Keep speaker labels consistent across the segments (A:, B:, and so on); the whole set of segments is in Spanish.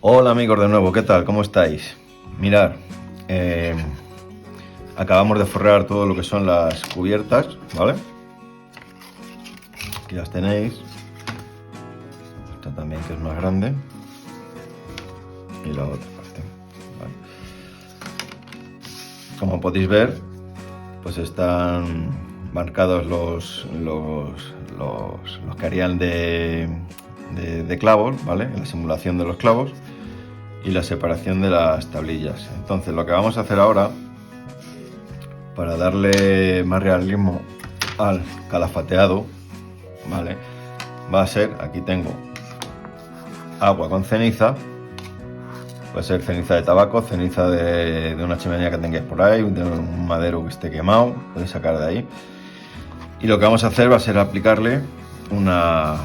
A: Hola amigos de nuevo, ¿qué tal? ¿Cómo estáis? Mirad, acabamos de forrar todo lo que son las cubiertas, ¿vale? Aquí las tenéis. Esta también, que es más grande. Y la otra parte, ¿vale? Como podéis ver, pues están marcados los que harían de clavos, ¿vale? La simulación de los clavos y la separación de las tablillas. Entonces lo que vamos a hacer ahora, para darle más realismo al calafateado, ¿vale? Va a ser, aquí tengo agua con ceniza, puede ser ceniza de tabaco, ceniza de una chimenea que tengáis por ahí, de un madero que esté quemado, podéis sacar de ahí. Y lo que vamos a hacer va a ser aplicarle una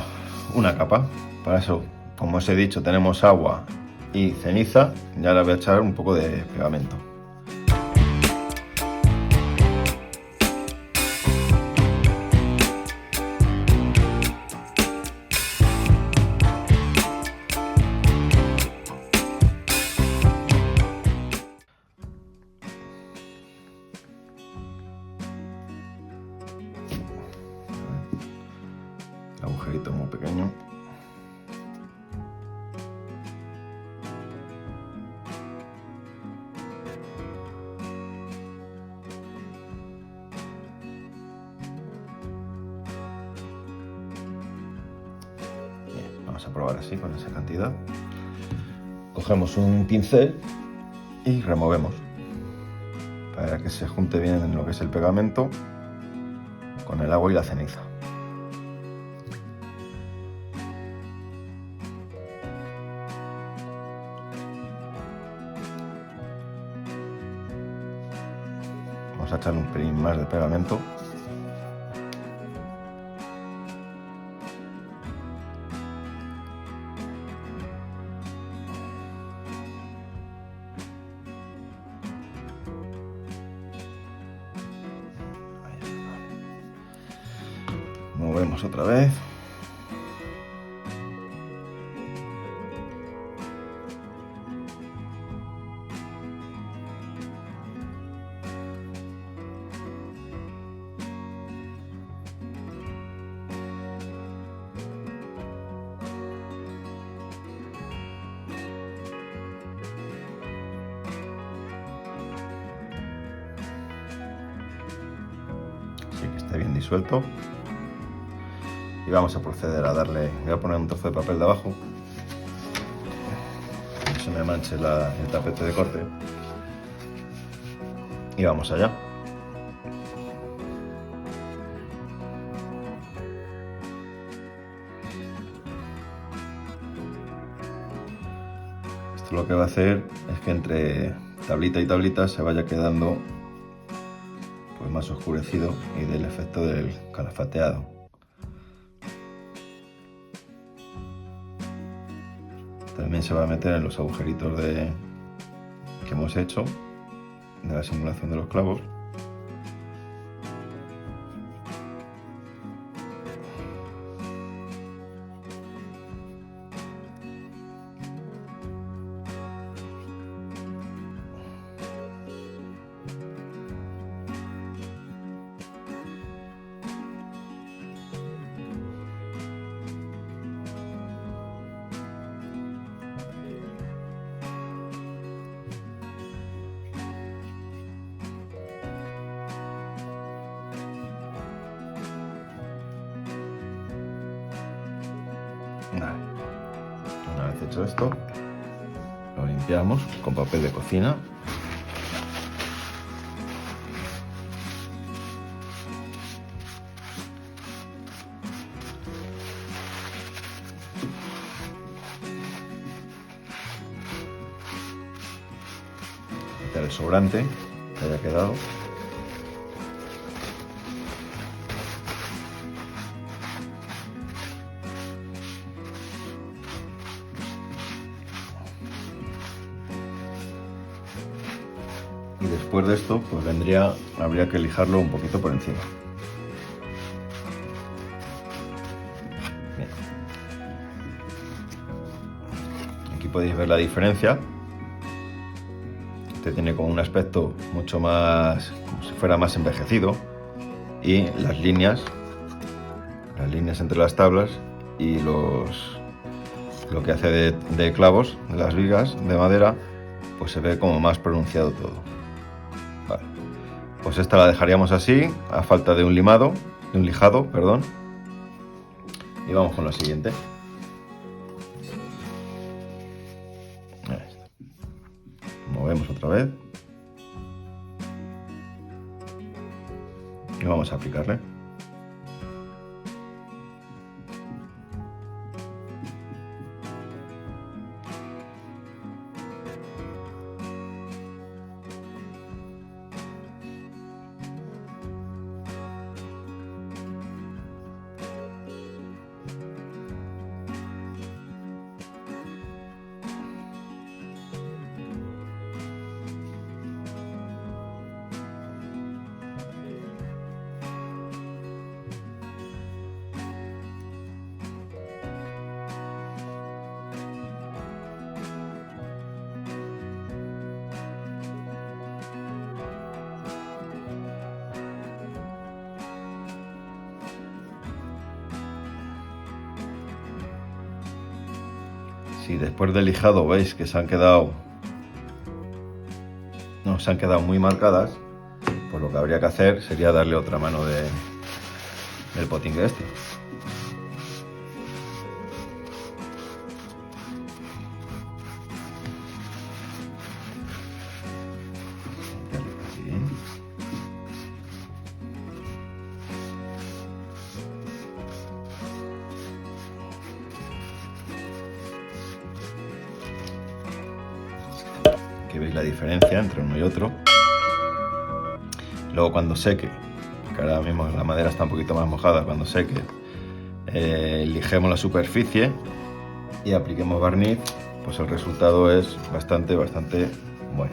A: capa. Para eso, como os he dicho, tenemos agua y ceniza. Ya le voy a echar un poco de pegamento. Agujerito muy pequeño. Bien, vamos a probar así con esa cantidad. Cogemos un pincel y removemos para que se junte bien en lo que es el pegamento con el agua y la ceniza. Vamos a echarle un pelín más de pegamento. Movemos otra vez. Así que esté bien disuelto. Y vamos a proceder a darle, voy a poner un trozo de papel de abajo, que no se me manche el tapete de corte, y vamos allá. Esto lo que va a hacer es que entre tablita y tablita se vaya quedando pues más oscurecido y del efecto del calafateado. También se va a meter en los agujeritos que hemos hecho de la simulación de los clavos. Una vez hecho esto, lo limpiamos con papel de cocina. Quitar el sobrante que haya quedado. Y después de esto, pues habría que lijarlo un poquito por encima. Bien. Aquí podéis ver la diferencia. Este tiene como un aspecto mucho más, como si fuera más envejecido, y las líneas entre las tablas y lo que hace de clavos, de las vigas de madera, pues se ve como más pronunciado todo. Vale. Pues esta la dejaríamos así, a falta de un lijado, perdón. Y vamos con la siguiente. Ahí está. Movemos otra vez. Y vamos a aplicarle. Si después del lijado veis que se han quedado muy marcadas, pues lo que habría que hacer sería darle otra mano del potingue este. Aquí veis la diferencia entre uno y otro. Luego cuando seque, que ahora mismo la madera está un poquito más mojada, cuando seque, lijemos la superficie y apliquemos barniz, pues el resultado es bastante bueno.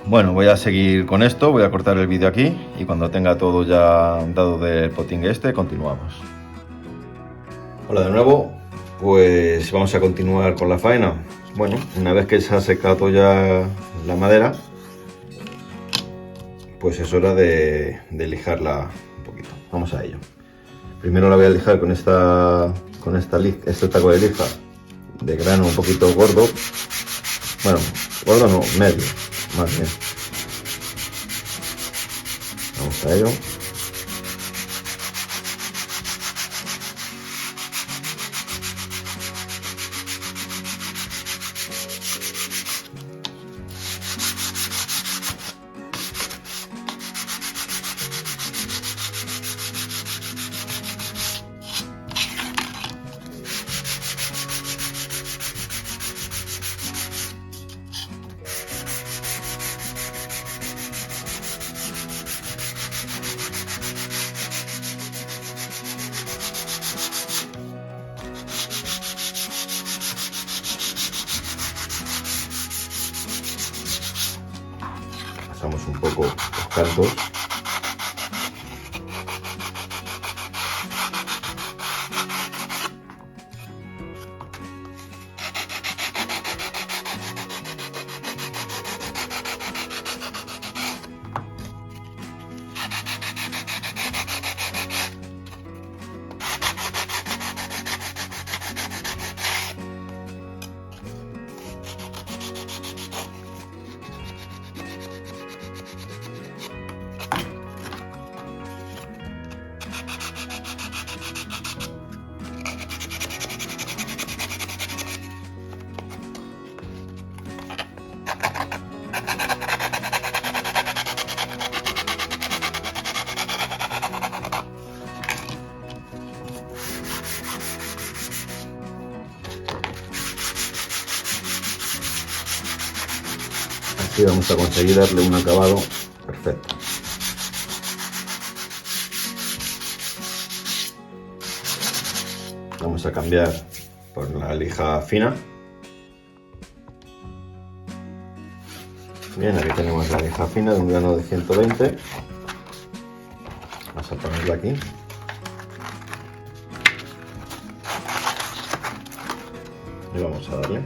A: Bueno, voy a seguir con esto, voy a cortar el vídeo aquí y cuando tenga todo ya dado del potingue este, continuamos. Hola de nuevo, pues vamos a continuar con la faena. Bueno, una vez que se ha secado ya la madera, pues es hora de lijarla un poquito. Vamos a ello. Primero la voy a lijar con este taco de lija de grano un poquito gordo. Bueno, gordo no, medio, más bien. Vamos a ello. Pasamos un poco los cantos. Así vamos a conseguir darle un acabado perfecto. Vamos a cambiar por la lija fina. Bien, aquí tenemos la lija fina de un grano de 120. Vamos a ponerla aquí. y vamos a darle.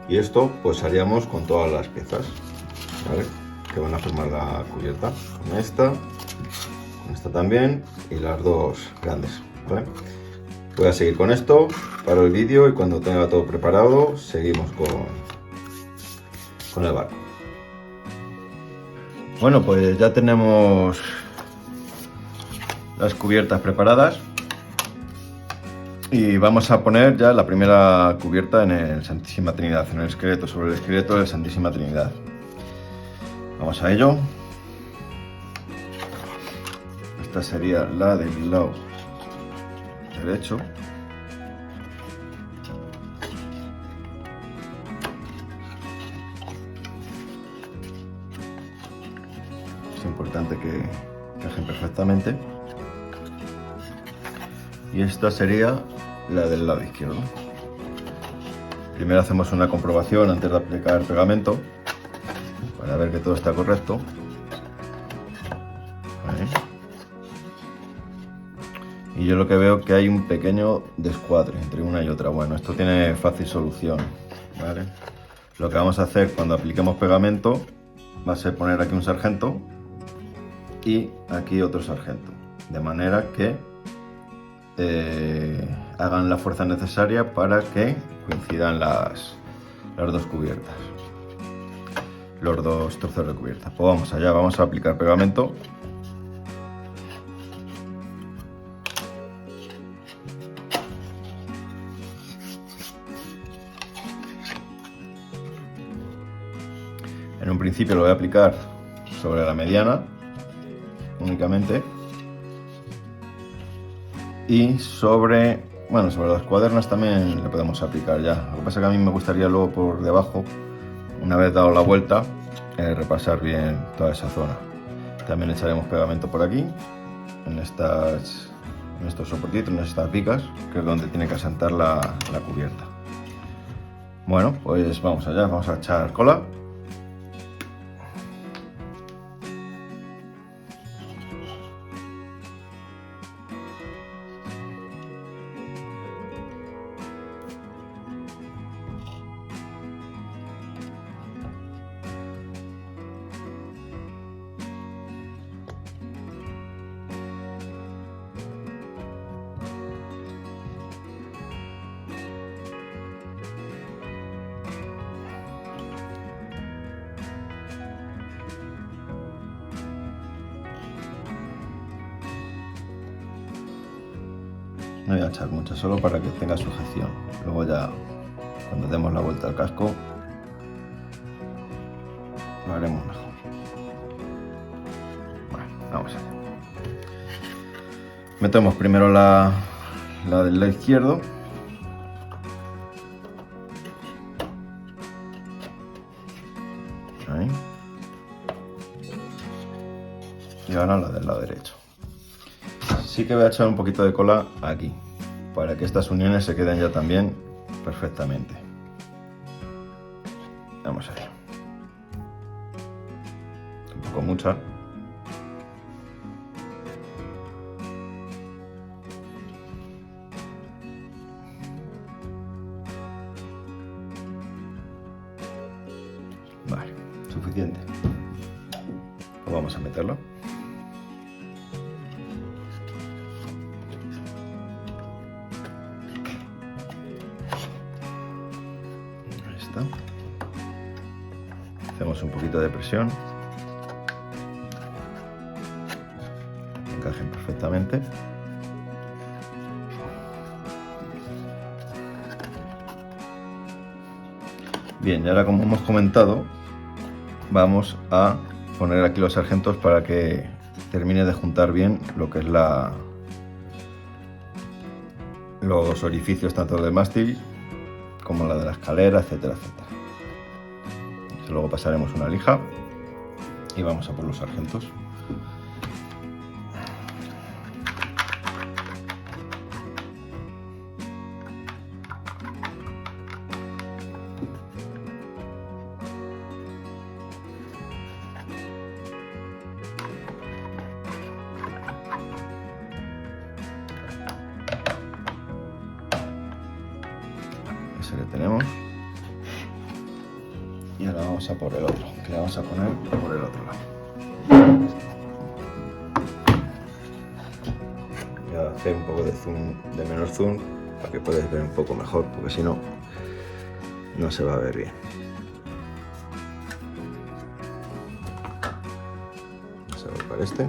A: Y esto pues haríamos con todas las piezas, ¿vale?, que van a formar la cubierta, con esta también y las dos grandes, ¿vale? Voy a seguir con esto, paro el vídeo y cuando tenga todo preparado seguimos con el barco. Bueno, pues ya tenemos las cubiertas preparadas. Y vamos a poner ya la primera cubierta en el Santísima Trinidad, en el esqueleto, sobre el esqueleto de la Santísima Trinidad. Vamos a ello. Esta sería la del lado derecho. Es importante que encajen perfectamente. Y esta sería la del lado izquierdo. Primero hacemos una comprobación antes de aplicar pegamento para ver que todo está correcto. Ahí. Y yo lo que veo que hay un pequeño descuadre entre una y otra. Bueno, esto tiene fácil solución, ¿vale? Lo que vamos a hacer cuando apliquemos pegamento va a ser poner aquí un sargento y aquí otro sargento, de manera que hagan la fuerza necesaria para que coincidan las dos cubiertas, los dos trozos de cubierta. Pues vamos allá, vamos a aplicar pegamento. En un principio lo voy a aplicar sobre la mediana únicamente. Y sobre las cuadernas también le podemos aplicar ya. Lo que pasa es que a mí me gustaría luego por debajo, una vez dado la vuelta, repasar bien toda esa zona. También echaremos pegamento por aquí, en estos soportitos, en estas vigas, que es donde tiene que asentar la cubierta. Bueno, pues vamos allá, vamos a echar cola. No voy a echar mucho, solo para que tenga sujeción. Luego ya, cuando demos la vuelta al casco, lo haremos mejor. Bueno, vamos allá. Metemos primero la del lado izquierdo. Ahí. Y ahora la del lado derecho. Sí que voy a echar un poquito de cola aquí, para que estas uniones se queden ya también perfectamente. Vamos a ver. Un poco mucha. Vale, suficiente. Pues vamos a meterlo. Hacemos un poquito de presión, encajen perfectamente. Bien, y ahora, como hemos comentado, vamos a poner aquí los sargentos para que termine de juntar bien lo que es los orificios tanto del mástil como la de la escalera, etcétera, etcétera. Luego pasaremos una lija y vamos a por los sargentos. Ese que tenemos. Y ahora vamos a por el otro, que le vamos a poner por el otro lado. Voy a hacer un poco de zoom, de menor zoom, para que podáis ver un poco mejor, porque si no, no se va a ver bien. Vamos a ver para este.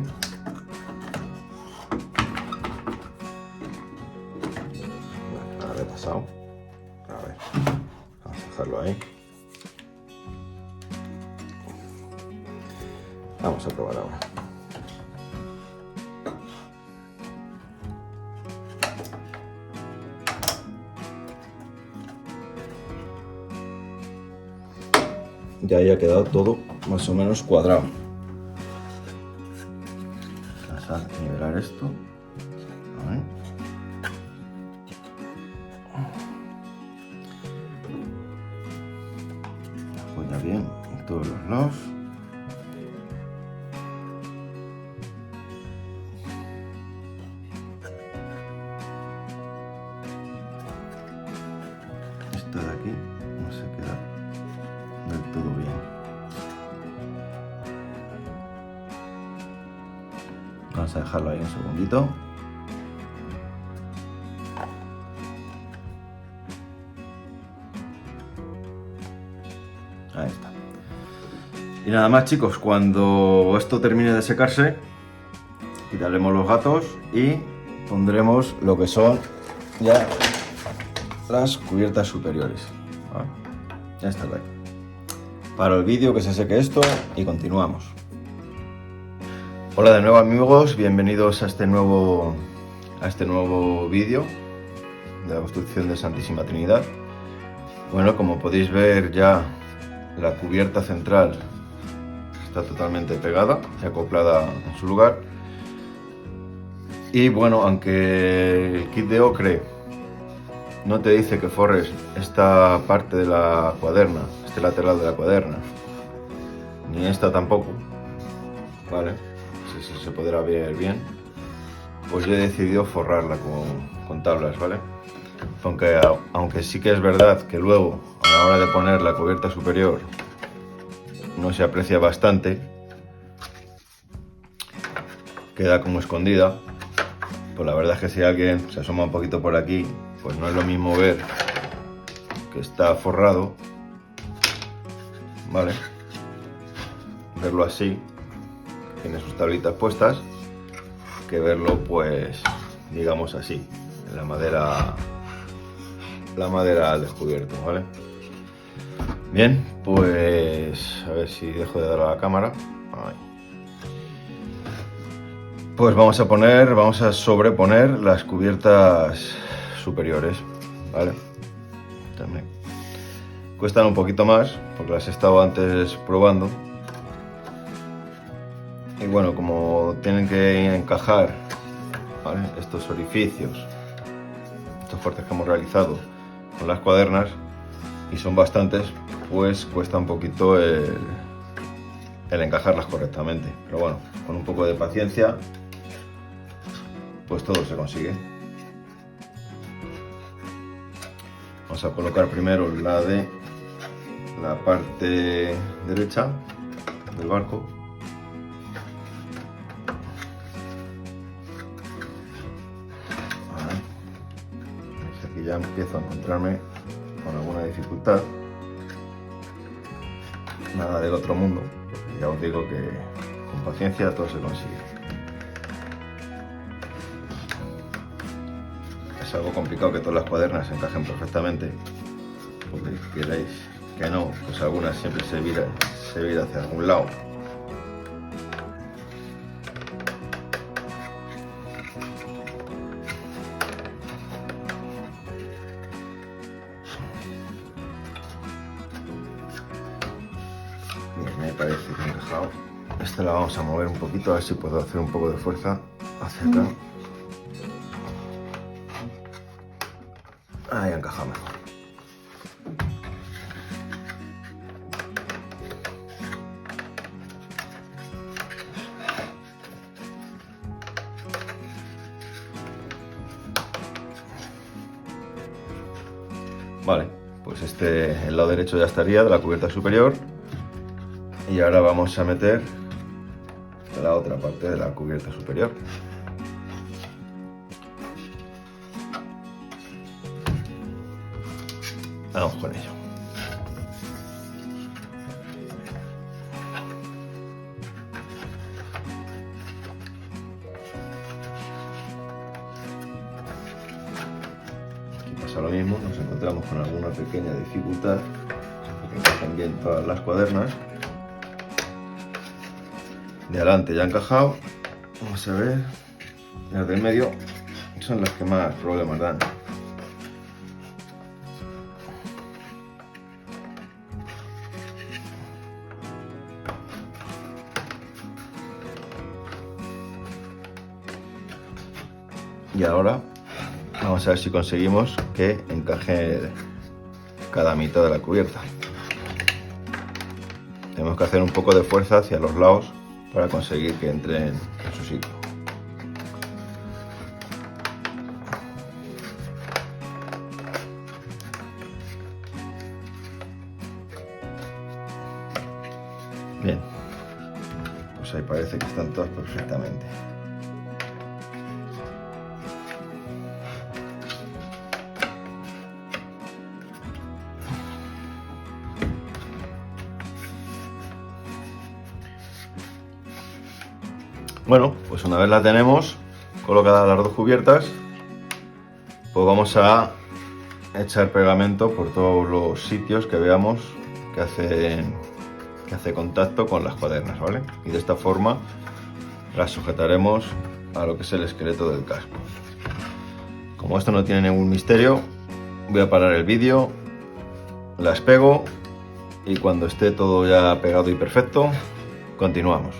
A: Vale, ahora he pasado. A ver, vamos a dejarlo ahí. Vamos a probar ahora. Ya haya quedado todo más o menos cuadrado. Vamos a nivelar esto. A ver. Apoya bien en todos los lados. Esto de aquí no se queda del todo bien. Vamos a dejarlo ahí un segundito. Ahí está. Y nada más, chicos, cuando esto termine de secarse, quitaremos los gatos y pondremos lo que son ya las cubiertas superiores. ¿Vale? Ya está ahí. Para el vídeo que se seque esto y continuamos. Hola de nuevo, amigos, bienvenidos a este nuevo vídeo de la construcción de Santísima Trinidad. Bueno, como podéis ver, ya la cubierta central está totalmente pegada y acoplada en su lugar. Y bueno, aunque el kit de ocre no te dice que forres esta parte de la cuaderna, este lateral de la cuaderna, ni esta tampoco, ¿vale? Se podrá ver bien, pues yo he decidido forrarla con tablas, ¿vale? Aunque sí que es verdad que luego, a la hora de poner la cubierta superior, no se aprecia bastante, queda como escondida, pues la verdad es que si alguien se asoma un poquito por aquí, pues no es lo mismo ver que está forrado, ¿vale? Verlo así, tiene sus tablitas puestas, que verlo pues digamos así, en la madera al descubierto, ¿vale? Bien, pues a ver si dejo de dar a la cámara. Ahí. Pues vamos a sobreponer las cubiertas superiores, ¿vale? También cuestan un poquito más porque las he estado antes probando. Y bueno, como tienen que encajar, ¿vale?, estos orificios, estos cortes que hemos realizado con las cuadernas, y son bastantes, pues cuesta un poquito el encajarlas correctamente. Pero bueno, con un poco de paciencia, pues todo se consigue. Vamos a colocar primero la de la parte derecha del barco. Aquí ya empiezo a encontrarme con alguna dificultad. Nada del otro mundo, ya os digo que con paciencia todo se consigue. Es algo complicado que todas las cuadernas se encajen perfectamente, porque queréis que no, pues algunas siempre se vira hacia algún lado. parece que ha encajado. Esta la vamos a mover un poquito, a ver si puedo hacer un poco de fuerza hacia acá. Ahí ha encajado mejor. Vale, pues el lado derecho ya estaría de la cubierta superior. Y ahora vamos a meter la otra parte de la cubierta superior. Vamos con ello. Aquí pasa lo mismo, nos encontramos con alguna pequeña dificultad, porque encajan bien todas las cuadernas. De adelante ya ha encajado, vamos a ver, las del medio son las que más problemas dan. Y ahora vamos a ver si conseguimos que encaje cada mitad de la cubierta. Tenemos que hacer un poco de fuerza hacia los lados para conseguir que entren en su sitio. Bien, pues ahí parece que están todas perfectamente. Bueno, pues una vez la tenemos colocadas las dos cubiertas, pues vamos a echar pegamento por todos los sitios que veamos que hace contacto con las cuadernas, ¿vale? Y de esta forma las sujetaremos a lo que es el esqueleto del casco. Como esto no tiene ningún misterio, voy a parar el vídeo, las pego y cuando esté todo ya pegado y perfecto, continuamos.